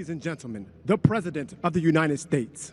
Ladies and gentlemen, the President of the United States.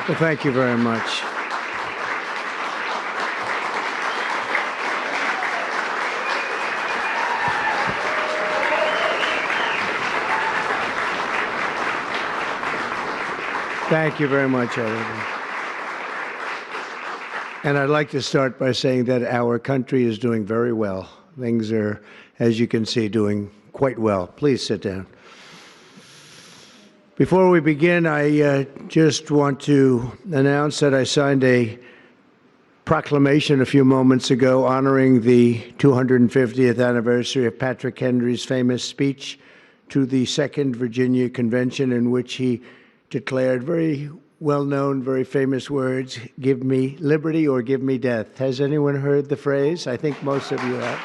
Well, thank you very much. Thank you very much, everyone. And I'd like to start by saying that our country is doing very well. Things are, as you can see, doing quite well. Please sit down. Before we begin, I just want to announce that I signed a proclamation a few moments ago honoring the 250th anniversary of Patrick Henry's famous speech to the Second Virginia Convention, in which he declared very well-known, very famous words, "Give me liberty or give me death." Has anyone heard the phrase? I think most of you have.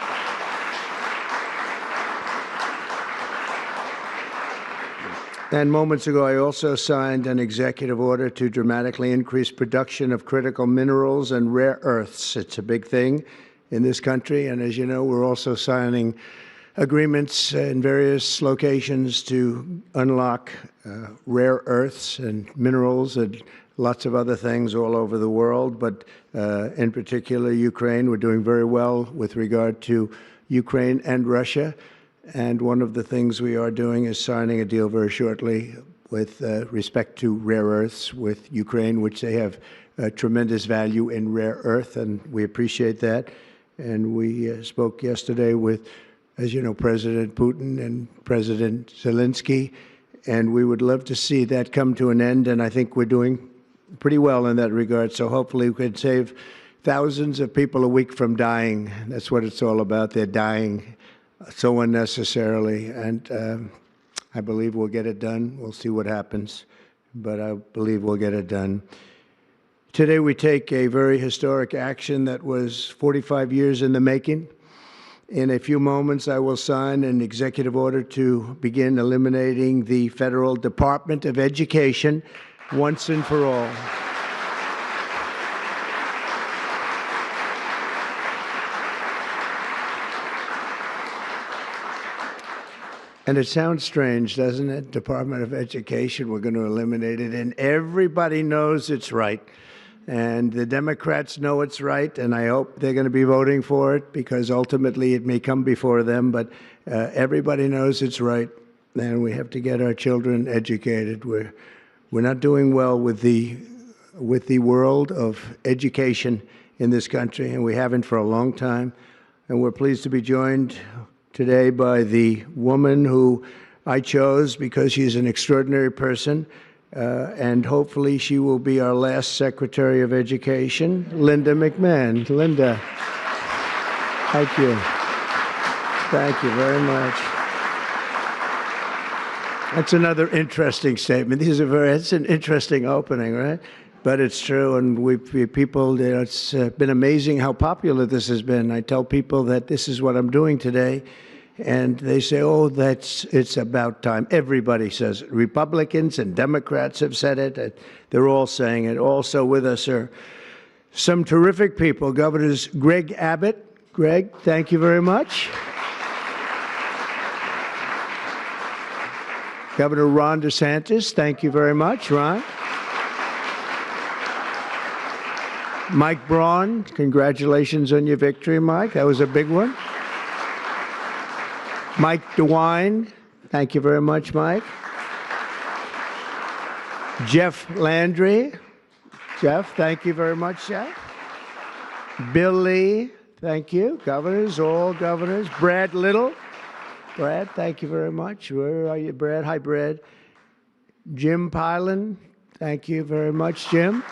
And moments ago, I also signed an executive order to dramatically increase production of critical minerals and rare earths. It's a big thing in this country, and as you know, we're also signing agreements in various locations to unlock rare earths and minerals and lots of other things all over the world, but in particular Ukraine. We're doing very well with regard to Ukraine and Russia, and one of the things we are doing is signing a deal very shortly with respect to rare earths with Ukraine, which they have tremendous value in rare earth, and we appreciate that. And we spoke yesterday with, as you know, President Putin and President Zelensky, and we would love to see that come to an end, and I think we're doing pretty well in that regard. So hopefully we can save thousands of people a week from dying. That's what it's all about. They're dying so unnecessarily, and I believe we'll get it done. We'll see what happens, but I believe we'll get it done. Today we take a very historic action that was 45 years in the making. In a few moments, I will sign an executive order to begin eliminating the Federal Department of Education once and for all. And it sounds strange, doesn't it? Department of Education, we're going to eliminate it, and everybody knows it's right. And the Democrats know it's right, and I hope they're going to be voting for it, because ultimately it may come before them, but everybody knows it's right, and we have to get our children educated. We're not doing well with the world of education in this country, and we haven't for a long time. And we're pleased to be joined today by the woman who I chose because she's an extraordinary person, and hopefully she will be our last Secretary of Education, Linda McMahon. Linda, thank you. Thank you very much. That's another interesting statement. It's an interesting opening, right? But it's true, and people, it's been amazing how popular this has been. I tell people that this is what I'm doing today, and they say, oh, it's about time. Everybody says it. Republicans and Democrats have said it. They're all saying it. Also with us are some terrific people. Governors Greg Abbott. Greg, thank you very much. Governor Ron DeSantis, thank you very much, Ron. Mike Braun, congratulations on your victory, Mike. That was a big one. Mike DeWine, thank you very much, Mike. Jeff Landry. Jeff, thank you very much, Jeff. Bill Lee, thank you. Governors, all governors. Brad Little. Brad, thank you very much. Where are you, Brad? Hi, Brad. Jim Pilan, thank you very much, Jim.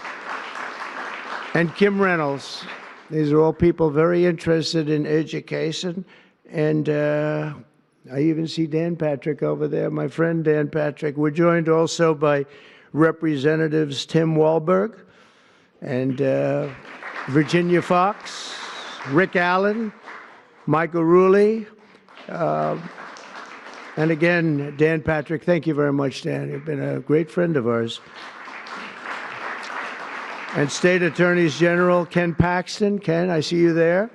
And Kim Reynolds. These are all people very interested in education. And I even see Dan Patrick over there, my friend Dan Patrick. We're joined also by Representatives Tim Walberg and Virginia Fox, Rick Allen, Michael Rulli, and again, Dan Patrick. Thank you very much, Dan. You've been a great friend of ours. And State Attorneys General Ken Paxton. Ken, I see you there.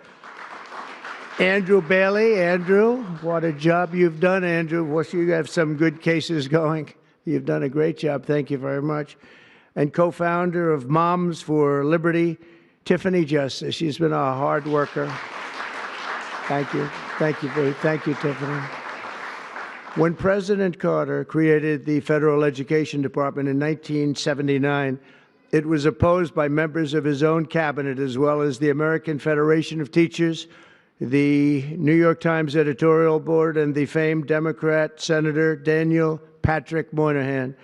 Andrew Bailey. Andrew, what a job you've done, Andrew. You have some good cases going. You've done a great job. Thank you very much. And co-founder of Moms for Liberty, Tiffany Justice. She's been a hard worker. Thank you. Thank you, Tiffany. When President Carter created the Federal Education Department in 1979, it was opposed by members of his own cabinet, as well as the American Federation of Teachers, the New York Times editorial board, and the famed Democrat Senator Daniel Patrick Moynihan.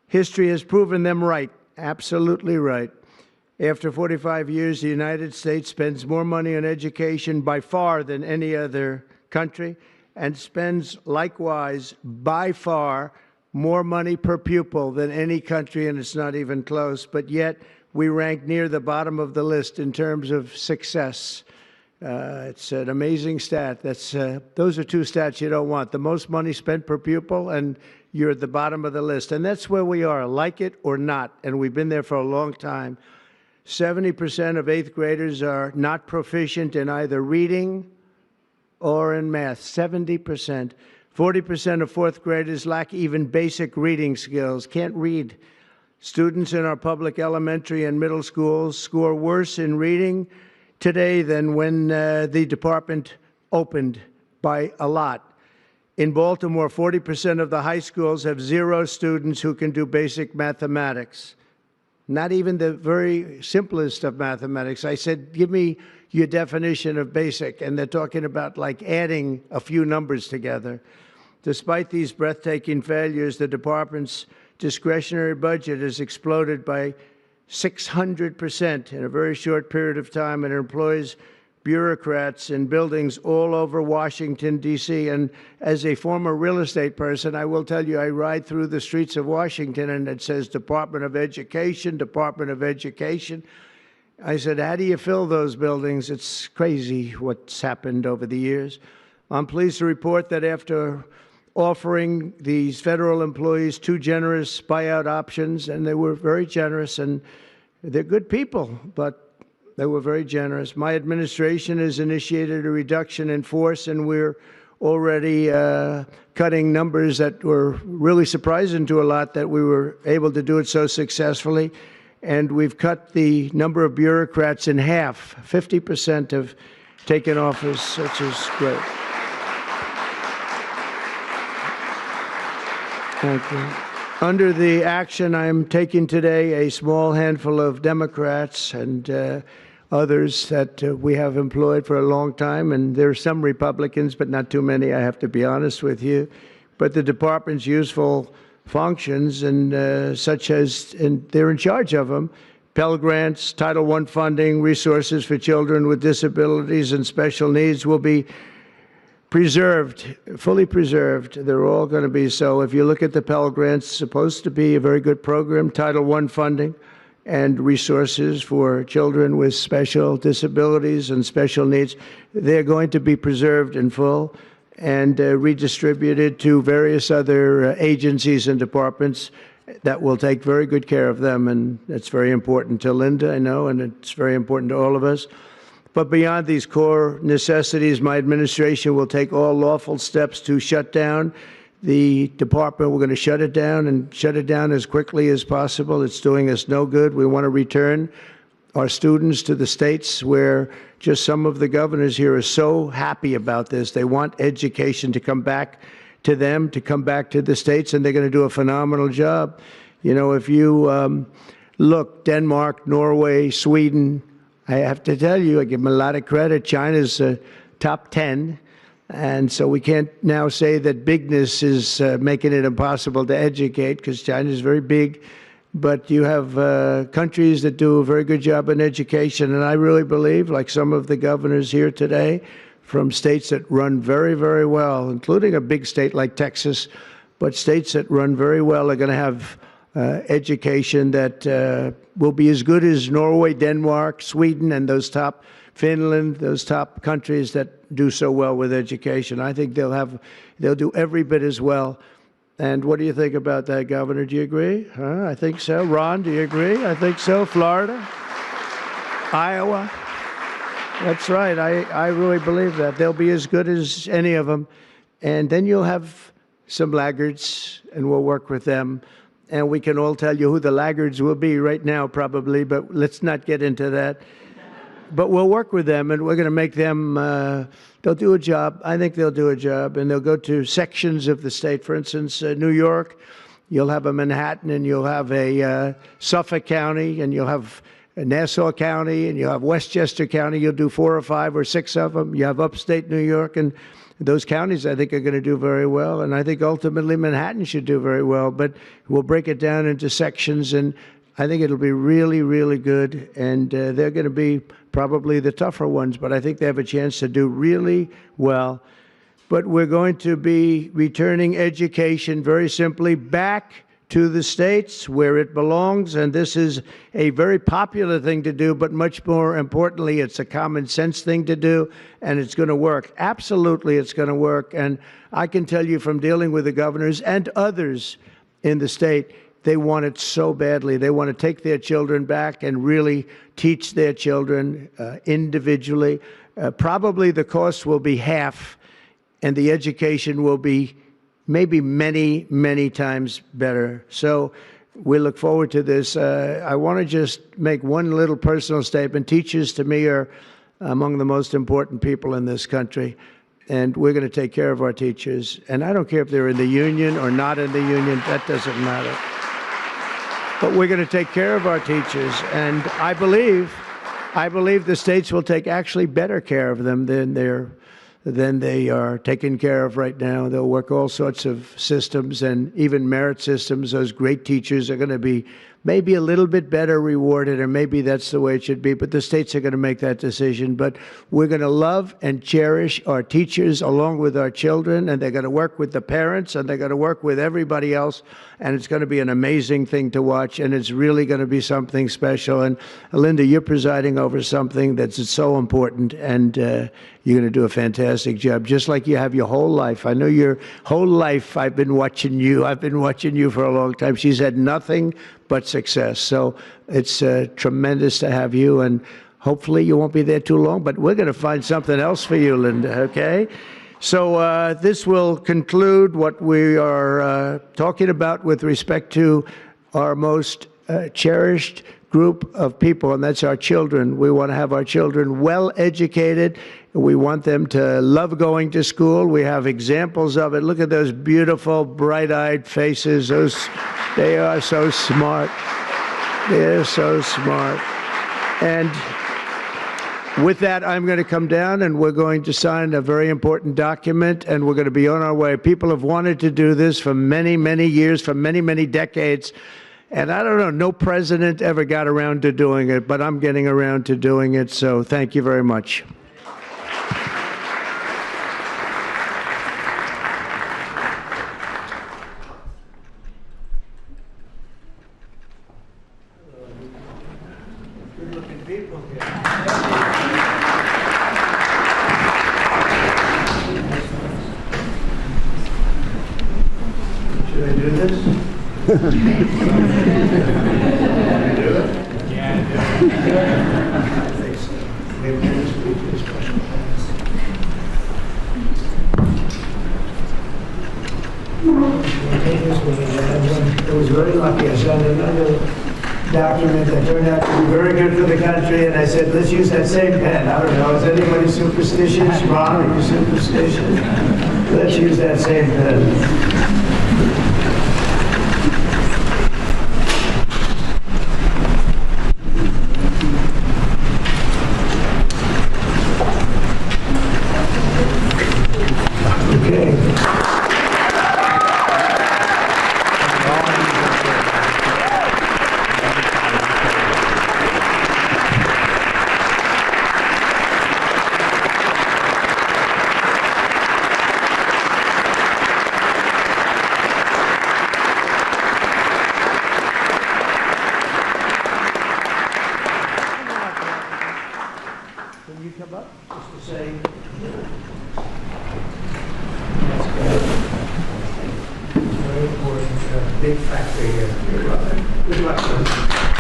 History has proven them right, absolutely right. After 45 years, the United States spends more money on education by far than any other country, and spends likewise by far more money per pupil than any country, and it's not even close. But yet we rank near the bottom of the list in terms of success. It's an amazing stat. Those are two stats you don't want. The most money spent per pupil, and you're at the bottom of the list. And that's where we are, like it or not. And we've been there for a long time. 70% of 8th graders are not proficient in either reading or in math. 70%. 40% of 4th graders lack even basic reading skills, can't read. Students in our public elementary and middle schools score worse in reading today than when the department opened, by a lot. In Baltimore, 40% of the high schools have 0 students who can do basic mathematics. Not even the very simplest of mathematics. I said, give me your definition of basic, and they're talking about like adding a few numbers together. Despite these breathtaking failures, the department's discretionary budget has exploded by 600% in a very short period of time, and employs bureaucrats in buildings all over Washington, D.C. And as a former real estate person, I will tell you, I ride through the streets of Washington and it says Department of Education, Department of Education. I said, how do you fill those buildings? It's crazy what's happened over the years. I'm pleased to report that after offering these federal employees 2 generous buyout options, and they were very generous, and they're good people, but they were very generous. My administration has initiated a reduction in force, and we're already cutting numbers that were really surprising to a lot, that we were able to do it so successfully. And we've cut the number of bureaucrats in half. 50% have taken office, which is great. Thank you. Under the action I'm taking today, a small handful of Democrats and others that we have employed for a long time, and there are some Republicans, but not too many, I have to be honest with you. But the department's useful functions, and such as, and they're in charge of them, Pell Grants, Title I funding, resources for children with disabilities and special needs will be preserved, fully preserved. They're all going to be so. If you look at the Pell Grants, it's supposed to be a very good program, Title I funding and resources for children with special disabilities and special needs. They're going to be preserved in full and redistributed to various other agencies and departments that will take very good care of them. And that's very important to Linda, I know, and it's very important to all of us. But beyond these core necessities, my administration will take all lawful steps to shut down the department. We're going to shut it down, and shut it down as quickly as possible. It's doing us no good. We want to return our students to the states, where just some of the governors here are so happy about this. They want education to come back to them, to come back to the states, and they're going to do a phenomenal job. You know, if you look, Denmark, Norway, Sweden, I have to tell you, I give them a lot of credit. China's top 10. And so we can't now say that bigness is making it impossible to educate, because China is very big. But you have countries that do a very good job in education. And I really believe, like some of the governors here today, from states that run very, very well, including a big state like Texas, but states that run very well are going to have education that will be as good as Norway, Denmark, Sweden, and those top, Finland, those top countries that do so well with education. I think they'll do every bit as well. And what do you think about that, Governor? Do you agree? Huh? I think so. Ron, do you agree? I think so. Florida? Iowa? That's right. I really believe that. They'll be as good as any of them. And then you'll have some laggards, and we'll work with them. And we can all tell you who the laggards will be right now, probably, but let's not get into that. But we'll work with them, and we're going to make them, they'll do a job. I think they'll do a job, and they'll go to sections of the state. For instance, New York, you'll have a Manhattan, and you'll have a Suffolk County, and you'll have Nassau County, and you'll have Westchester County. You'll do 4 or 5 or 6 of them. You have upstate New York, and those counties, I think, are going to do very well. And I think ultimately Manhattan should do very well. But we'll break it down into sections, and I think it'll be really, really good. And they're going to be probably the tougher ones, but I think they have a chance to do really well. But we're going to be returning education very simply back to the states where it belongs, and this is a very popular thing to do, but much more importantly, it's a common sense thing to do, and it's going to work. Absolutely, it's going to work, and I can tell you from dealing with the governors and others in the state, they want it so badly. They want to take their children back and really teach their children individually. Probably the cost will be half, and the education will be maybe many, many times better. So we look forward to this. I want to just make one little personal statement. Teachers, to me, are among the most important people in this country, and we're going to take care of our teachers. And I don't care if they're in the union or not in the union. That doesn't matter. But we're going to take care of our teachers, and I believe the states will take actually better care of them than they are taken care of right now. They'll work all sorts of systems and even merit systems. Those great teachers are going to be maybe a little bit better rewarded, or maybe that's the way it should be, but the states are going to make that decision. But we're going to love and cherish our teachers along with our children, and they're going to work with the parents, and they're going to work with everybody else, and it's going to be an amazing thing to watch, and it's really going to be something special. And Linda, you're presiding over something that's so important, and you're going to do a fantastic job, just like you have your whole life. I know your whole life I've been watching you. I've been watching you for a long time. She's had nothing but success. So it's tremendous to have you, and hopefully you won't be there too long, but we're going to find something else for you, Linda, okay? So this will conclude what we are talking about with respect to our most cherished group of people, and that's our children. We want to have our children well educated. We want them to love going to school. We have examples of it. Look at those beautiful, bright-eyed faces. They are so smart. They're so smart. And with that, I'm going to come down, and we're going to sign a very important document, and we're going to be on our way. People have wanted to do this for many, many years, for many, many decades. And I don't know, no president ever got around to doing it, but I'm getting around to doing it, so thank you very much. Good-looking people here. Should I do this? Do it? Yeah, do it. I think so. Maybe this question. It was very lucky. I signed another document that turned out to be very good for the country, and I said, let's use that same pen. I don't know, is anybody superstitious? Ron, are you superstitious? Let's use that same pen. important big factor here. Good luck. Good luck.